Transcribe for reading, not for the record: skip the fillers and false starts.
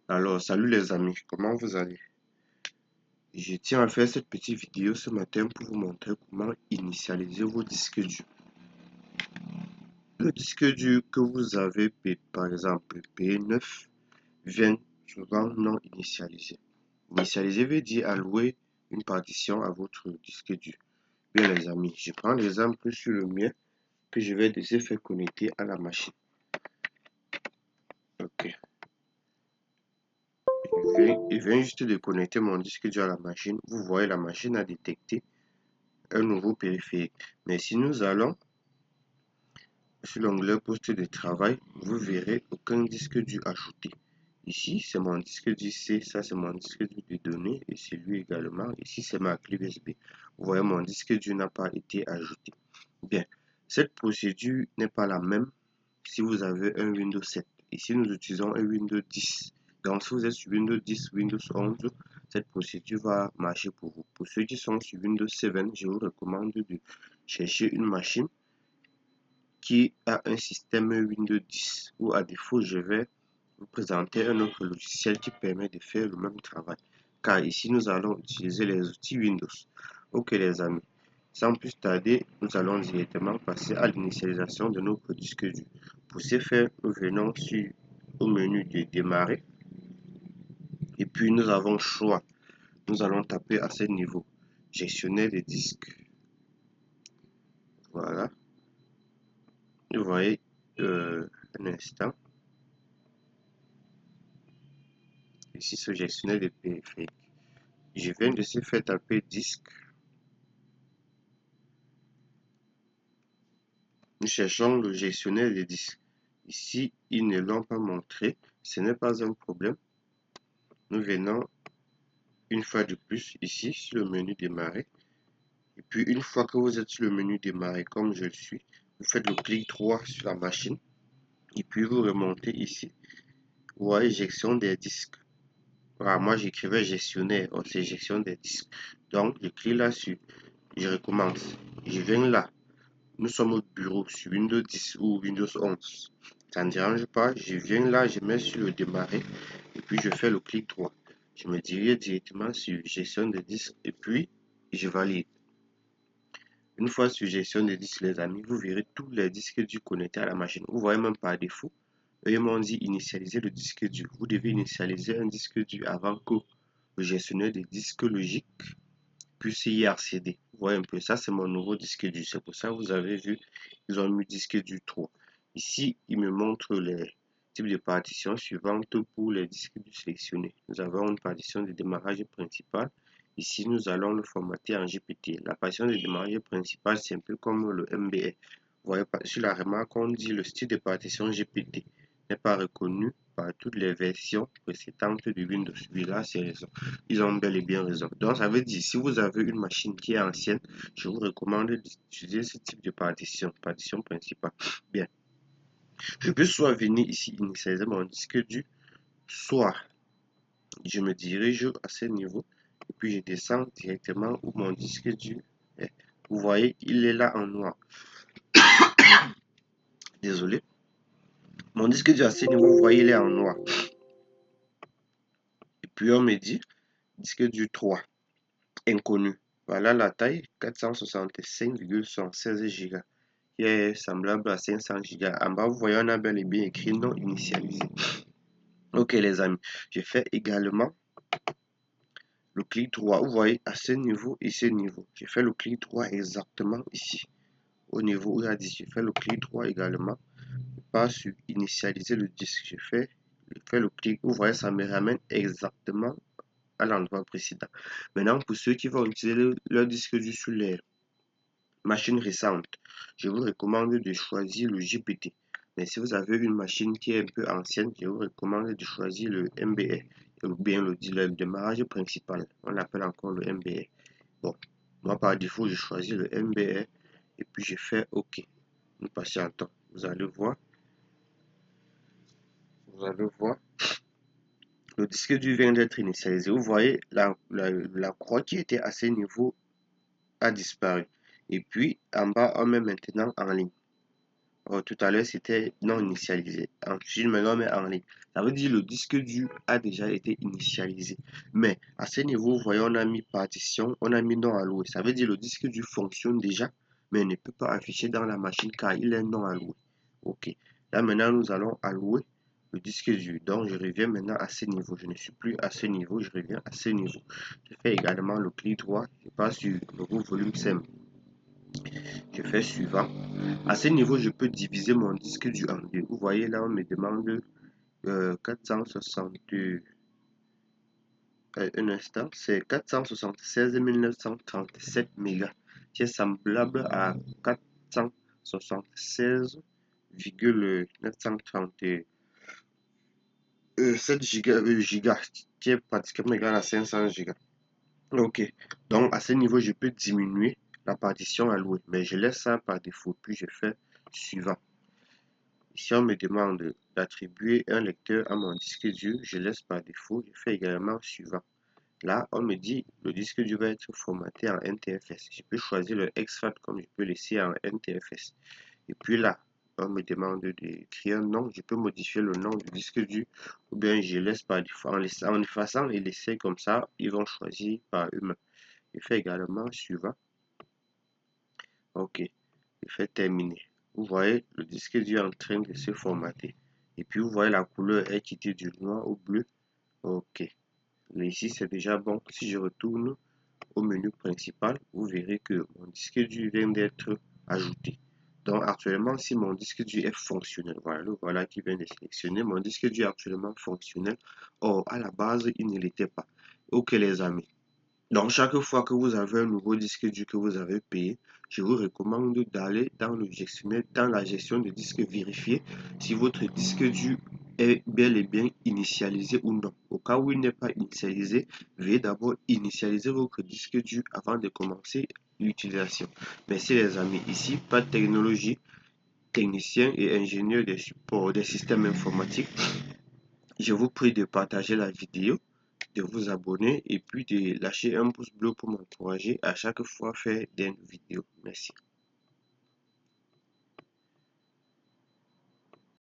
Alors, salut les amis, comment vous allez? Je tiens à faire cette petite vidéo ce matin pour vous montrer comment initialiser vos disques durs. Le disque dur que vous avez, par exemple, P9, vient souvent non initialisé. Initialiser veut dire allouer une partition à votre disque dur. Bien les amis, je prends l'exemple sur le mien que je vais déjà faire connecter à la machine. Ok. Je viens juste de connecter mon disque dur à la machine. Vous voyez, la machine a détecté un nouveau périphérique. Mais si nous allons sur l'onglet poste de travail, vous verrez aucun disque dur ajouté. Ici, c'est mon disque dur C, ça c'est mon disque dur de données et celui également. Ici, c'est ma clé USB. Vous voyez, mon disque dur n'a pas été ajouté. Bien, cette procédure n'est pas la même si vous avez un Windows 7. Ici, nous utilisons un Windows 10. Donc, si vous êtes sur Windows 10, Windows 11, cette procédure va marcher pour vous. Pour ceux qui sont sur Windows 7, je vous recommande de chercher une machine qui a un système Windows 10 ou à défaut, je vais vous présenter un autre logiciel qui permet de faire le même travail. Car ici, nous allons utiliser les outils Windows. Ok les amis, sans plus tarder, nous allons directement passer à l'initialisation de notre disque dur. Pour ce faire, nous venons au menu de démarrer et puis nous avons choix. Nous allons taper à ce niveau gestionnaire des disques. Voilà, vous voyez un instant. Ici, ce gestionnaire de périphériques. Je viens de se faire taper disque. Nous cherchons le gestionnaire des disques. Ici, ils ne l'ont pas montré. Ce n'est pas un problème. Nous venons une fois de plus ici sur le menu démarrer. Et puis, une fois que vous êtes sur le menu démarrer, comme je le suis, vous faites le clic droit sur la machine. Et puis, vous remontez ici. Vous voyez gestion des disques. Voilà, moi, j'écrivais gestionnaire. Oh, c'est gestion des disques. Donc, je clique là-dessus. Je recommence. Je viens là. Nous sommes au bureau sur Windows 10 ou Windows 11. Ça ne dérange pas. Je viens là, je mets sur le démarrer et puis je fais le clic droit. Je me dirige directement sur gestion de disques et puis je valide. Une fois sur gestion de disques, les amis, vous verrez tous les disques durs connectés à la machine. Vous voyez même par défaut. Eux m'ont dit initialiser le disque dur. Vous devez initialiser un disque dur avant que le gestionnaire des disques logiques puisse y accéder. Vous voyez un peu, ça c'est mon nouveau disque dur. C'est pour ça que vous avez vu, ils ont mis disque dur 3. Ici, il me montre les types de partitions suivantes pour les disques durs sélectionnés. Nous avons une partition de démarrage principal. Ici, nous allons le formater en GPT. La partition de démarrage principal, c'est un peu comme le MBA. Vous voyez, sur la remarque, on dit le style de partition GPT n'est pas reconnu par toutes les versions précédentes de Windows. Oui, là, c'est raison. Ils ont bel et bien raison. Donc, ça veut dire, si vous avez une machine qui est ancienne, je vous recommande d'utiliser ce type de partition principale. Bien. Je peux soit venir ici initialiser mon disque dur, soit je me dirige à ce niveau et puis je descends directement où mon disque dur est. Vous voyez, il est là en noir. Désolé. Mon disque dur à ce niveau, vous voyez, il est en noir. Et puis on me dit disque dur 3, inconnu. Voilà la taille, 465,76 Go, qui est semblable à 500 Go. En bas, vous voyez, on a bel et bien écrit non initialisé. Ok les amis, je fais également le clic droit. Vous voyez, à ce niveau et ce niveau. Je fais le clic droit exactement ici. Au niveau où il a dit, je fais le clic droit également. Pas sur initialiser le disque. Je fais le clic. Vous voyez, ça me ramène exactement à l'endroit précédent. Maintenant, pour ceux qui vont utiliser leur disque dur sur les machines récentes, je vous recommande de choisir le GPT. Mais si vous avez une machine qui est un peu ancienne, je vous recommande de choisir le MBA ou bien le démarrage principal. On l'appelle encore le MBA. Bon, moi par défaut, je choisis le MBA et puis je fais OK. Nous patientons. Vous allez voir. Vous allez voir. Le disque dur vient d'être initialisé. Vous voyez, la croix qui était à ce niveau a disparu. Et puis, en bas, on met maintenant en ligne. Tout à l'heure, c'était non initialisé. Ensuite, maintenant, on met en ligne. Ça veut dire que le disque dur a déjà été initialisé. Mais à ce niveau, vous voyez, on a mis partition, on a mis non alloué. Ça veut dire que le disque dur fonctionne déjà, mais il ne peut pas afficher dans la machine car il est non alloué. OK. Là, maintenant, nous allons allouer le disque dur. Donc, je reviens maintenant à ce niveau. Je ne suis plus à ce niveau, je reviens à ce niveau. Je fais également le clic droit. Je passe sur nouveau volume simple. Je fais suivant. À ce niveau, je peux diviser mon disque dur en deux. Vous voyez là, on me demande 460. Un instant, c'est 476 937 mégas, qui est semblable à 476,937 gigas, qui est pratiquement égal à 500 gigas. Ok, donc à ce niveau, je peux diminuer la partition allouée, mais je laisse ça par défaut, puis je fais suivant. Ici, on me demande d'attribuer un lecteur à mon disque dur. Je laisse par défaut. Je fais également suivant. Là, on me dit le disque dur va être formaté en NTFS. Je peux choisir le extract comme je peux laisser en NTFS. Et puis là, on me demande d'écrire un nom. Je peux modifier le nom du disque dur ou bien je laisse par défaut. En effaçant et laisser comme ça, ils vont choisir par eux-mêmes. Je fais également suivant. Ok, je fais terminer. Vous voyez, le disque dur est en train de se formater. Et puis, vous voyez, la couleur est quittée du noir au bleu. Ok. Mais ici, c'est déjà bon. Si je retourne au menu principal, vous verrez que mon disque dur vient d'être ajouté. Donc, actuellement, si mon disque dur est fonctionnel, voilà, le voilà qui vient de sélectionner. Mon disque dur est actuellement fonctionnel. Or, à la base, il ne l'était pas. Ok, les amis. Donc, chaque fois que vous avez un nouveau disque dur que vous avez payé, je vous recommande d'aller dans le gestionnaire, dans la gestion de disque, vérifier si votre disque dur est bel et bien initialisé ou non. Au cas où il n'est pas initialisé, veuillez d'abord initialiser votre disque dur avant de commencer l'utilisation. Merci les amis. Ici, pas de technologie, technicien et ingénieur des supports des systèmes informatiques. Je vous prie de partager la vidéo, de vous abonner et puis de lâcher un pouce bleu pour m'encourager à chaque fois faire des vidéos. Merci.